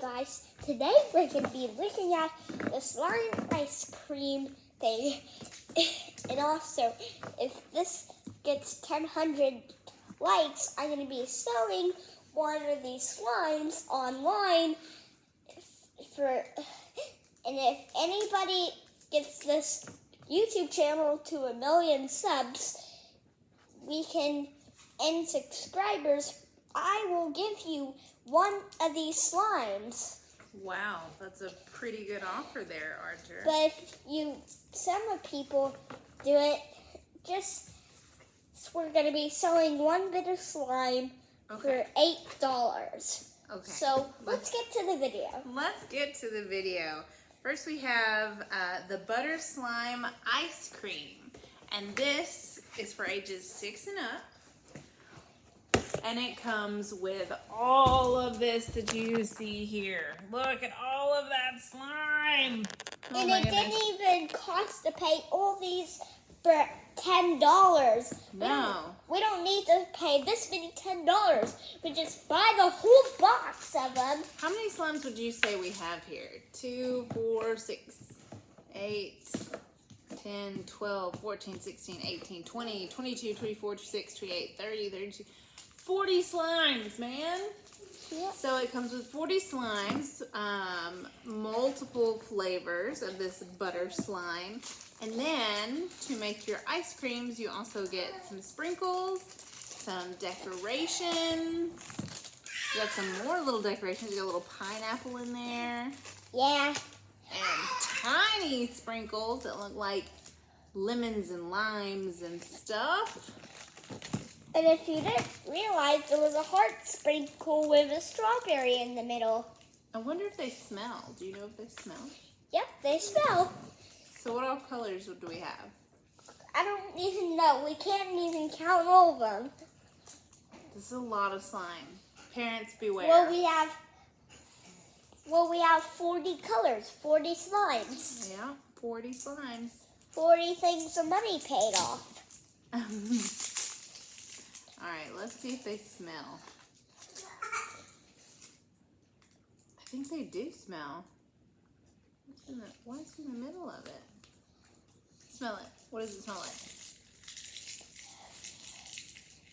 guys, today we're going to be looking at the slime ice cream thing. And also, if this gets 1,000 likes, I'm going to be selling one of these slimes online. And if anybody gets this YouTube channel to 1 million subs, and subscribers, I will give you one of these slimes. Wow, that's a pretty good offer there, Archer. But if some people do it, we're going to be selling one bit of slime for $8. Okay. So let's get to the video. Let's get to the video. First we have the butter slime ice cream. And this is for ages 6 and up. And it comes with all of this that you see here. Look at all of that slime. Oh, and it didn't even cost to pay all these for $10. No. We don't need to pay this many $10. We just buy the whole box of them. How many slimes would you say we have here? 2, 4, 6, 8, 10, 12, 14, 16, 18, 20, 22, 24, 26, 28, 30, 32, 40 slimes, man. Yep. So it comes with 40 slimes, multiple flavors of this butter slime. And then to make your ice creams, you also get some sprinkles, some decorations. You got some more little decorations. You got a little pineapple in there. Yeah. And tiny sprinkles that look like lemons and limes and stuff. And if you didn't realize, there was a heart sprinkle with a strawberry in the middle. I wonder if they smell. Do you know if they smell? Yep, they smell. So what all colors do we have? I don't even know. We can't even count all of them. This is a lot of slime. Parents beware. Well, we have 40 colors, 40 slimes. Yeah, 40 slimes. 40 things of money paid off. All right, let's see if they smell. I think they do smell. What's in the middle of it? Smell it. What does it smell like?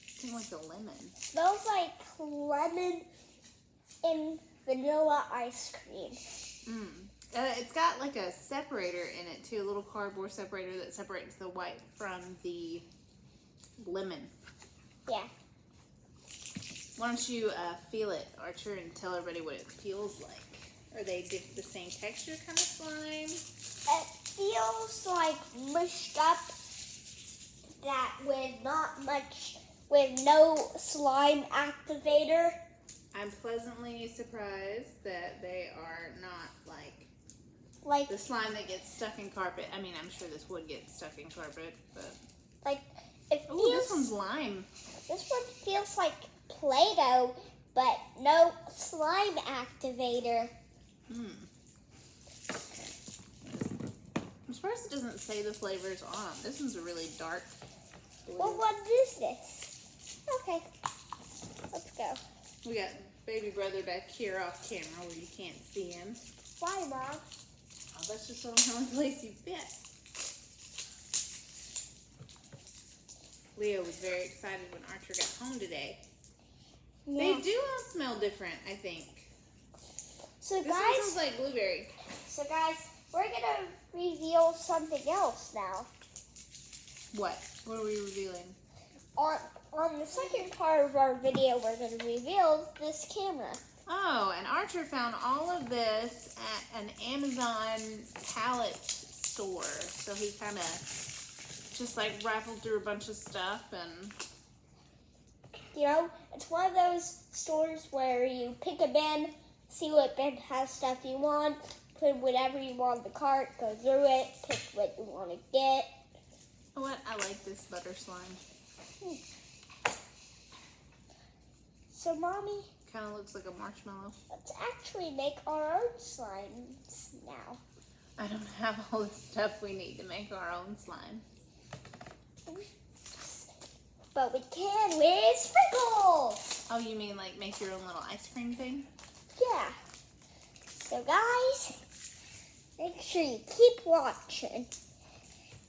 It smells like a lemon. Smells like lemon and vanilla ice cream. It's got like a separator in it too, a little cardboard separator that separates the white from the lemon. Yeah. Why don't you feel it, Archer, and tell everybody what it feels like? Are they the same texture kind of slime? It feels like mushed up, that with no slime activator. I'm pleasantly surprised that they are not like the slime that gets stuck in carpet. I mean, I'm sure this would get stuck in carpet, but ooh, this one's lime. This one feels like Play-Doh, but no slime activator. I'm surprised it doesn't say the flavors on them. This one's a really dark blue. Well, what is this? Okay, let's go. We got baby brother back here off camera where you can't see him. Why, Mom? Oh, that's just the only place you fit. Leo was very excited when Archer got home today. Yeah. They do all smell different, I think. So This one guys, smells like blueberry. we're gonna reveal something else now. What? What are we revealing? On the second part of our video, we're gonna reveal this camera. Oh, and Archer found all of this at an Amazon pallet store. So he kind of just like rifled through a bunch of stuff and... It's one of those stores where you pick a bin, see what bin has stuff you want, put whatever you want in the cart, go through it, pick what you want to get. You know what? I like this butter slime. So, Mommy, Kind of looks like a marshmallow. let's actually make our own slimes now. I don't have all the stuff we need to make our own slime. But we can with sprinkles. Oh, you mean like make your own little ice cream thing? Yeah. So guys, make sure you keep watching.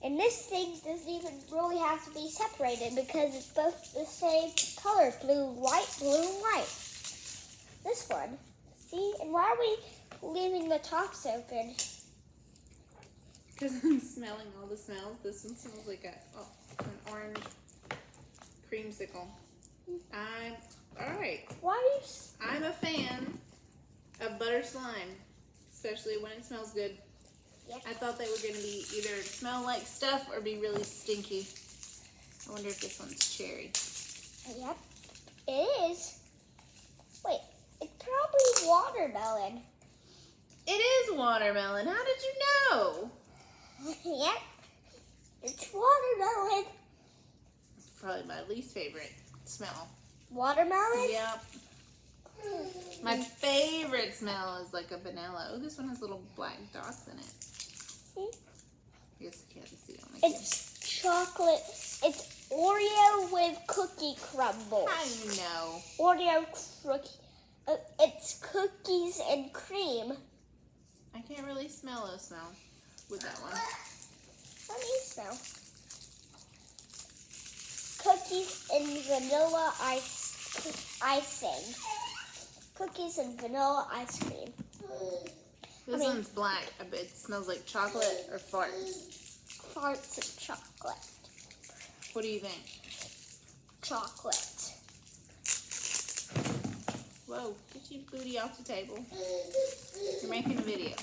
And this thing doesn't even really have to be separated because it's both the same color, blue, white, This one, see? And why are we leaving the tops open? Because I'm smelling all the smells. This one smells like an orange creamsicle. Alright. Why are you... I'm a fan of butter slime, especially when it smells good. Yep. I thought they were going to be either smell like stuff or be really stinky. I wonder if this one's cherry. Yep, it is. Wait, it's probably watermelon. It is watermelon. How did you know? Yep, it's watermelon. It's probably my least favorite smell. Watermelon? Yep. My favorite smell is like a vanilla. Oh, this one has little black dots in it. See? I guess you can't see on my camera. It's chocolate. It's Oreo with cookie crumbles. How do you know? Oreo cookie. It's cookies and cream. I can't really smell a smell with that one. Let me smell. Cookies and vanilla icing. Cookies and vanilla ice cream. This one's black. I bet it smells like chocolate or farts. Farts and chocolate. What do you think? Chocolate. Whoa, get your booty off the table. You're making a video.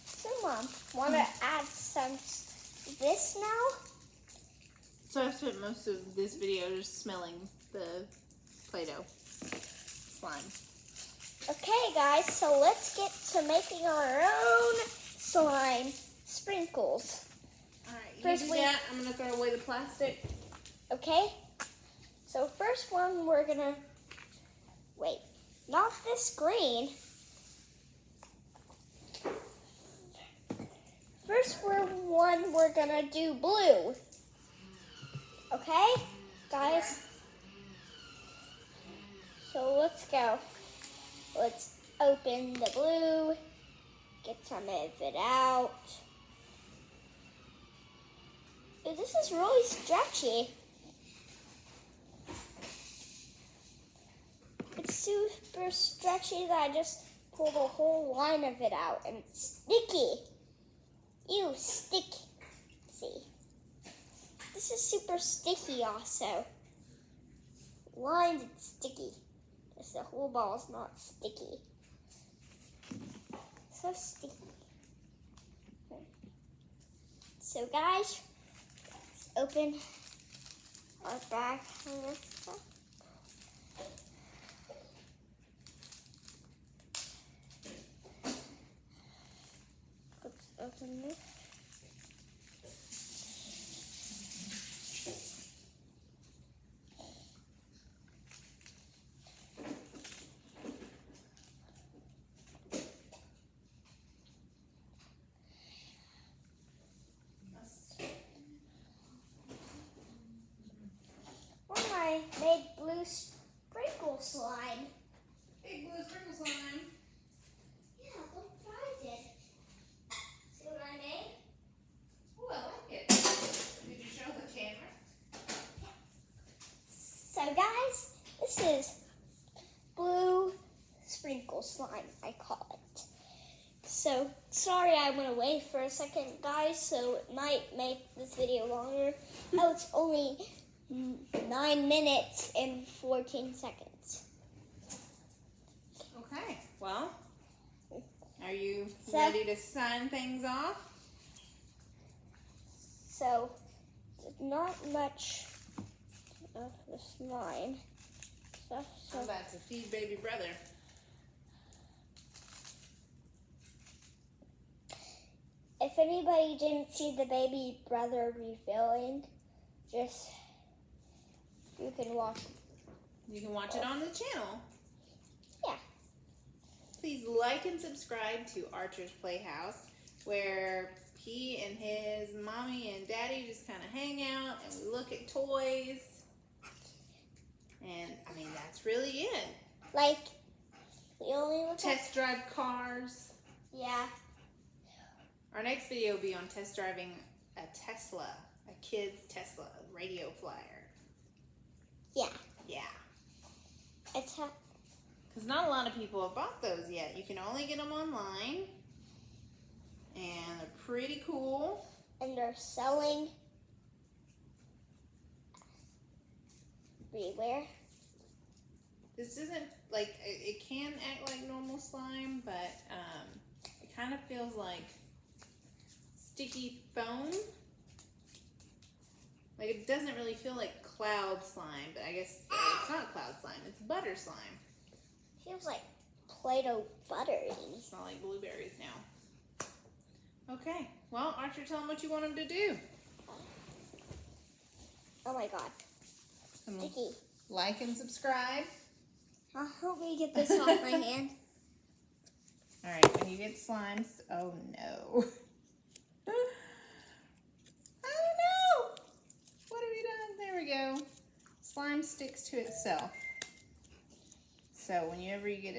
So Mom, wanna add some this now? So I spent most of this video just smelling the Play-Doh slime. Okay guys, so let's get to making our own slime sprinkles. Alright, you First do we- that. I'm going to throw away the plastic. Okay? So first one we're gonna, wait, not this green. First one we're gonna do blue. Okay, guys? So let's go. Let's open the blue, get some of it out. Ooh, this is really stretchy. It's super stretchy that I just pulled a whole line of it out, and it's sticky. Ew, sticky. See, this is super sticky also. Lined and sticky. Just the whole ball is not sticky. So sticky. So guys, let's open our bag. Let's open this. I made blue sprinkle slime. Big blue sprinkle slime. Yeah, look what I did. See what I made? Oh, I like it. Did you show the camera? So guys, this is blue sprinkle slime, I call it. So, sorry I went away for a second, guys, so it might make this video longer. Oh, it's only 9 minutes and 14 seconds. Okay, well, are you So- ready to sign things off? So, there's not much of the slime stuff. I'm So, about to feed baby brother. if anybody didn't see the baby brother refilling, just, you can watch. You can watch it on the channel. Yeah. Please like and subscribe to Archer's Playhouse, where he and his mommy and daddy just kind of hang out and we look at toys. And Like, we only look at... Test drive cars. Yeah. Our next video will be on test driving a Tesla, a kid's Tesla radio flyer. Yeah. Yeah. It's Because not a lot of people have bought those yet. You can only get them online. And they're pretty cool. and they're selling everywhere. This isn't like, it can act like normal slime, but it kind of feels like sticky foam. Like it doesn't really feel like cloud slime, but I guess it's not cloud slime, it's butter slime. Feels like Play-Doh buttery. It's not like blueberries now. Okay, well, Archer, tell them what you want them to do. Oh my god. Sticky. Like and subscribe. Help me get this off my hand. All right, when you get slimes, oh no. Oh no! What have you done? There we go. Slime sticks to itself. So whenever you get it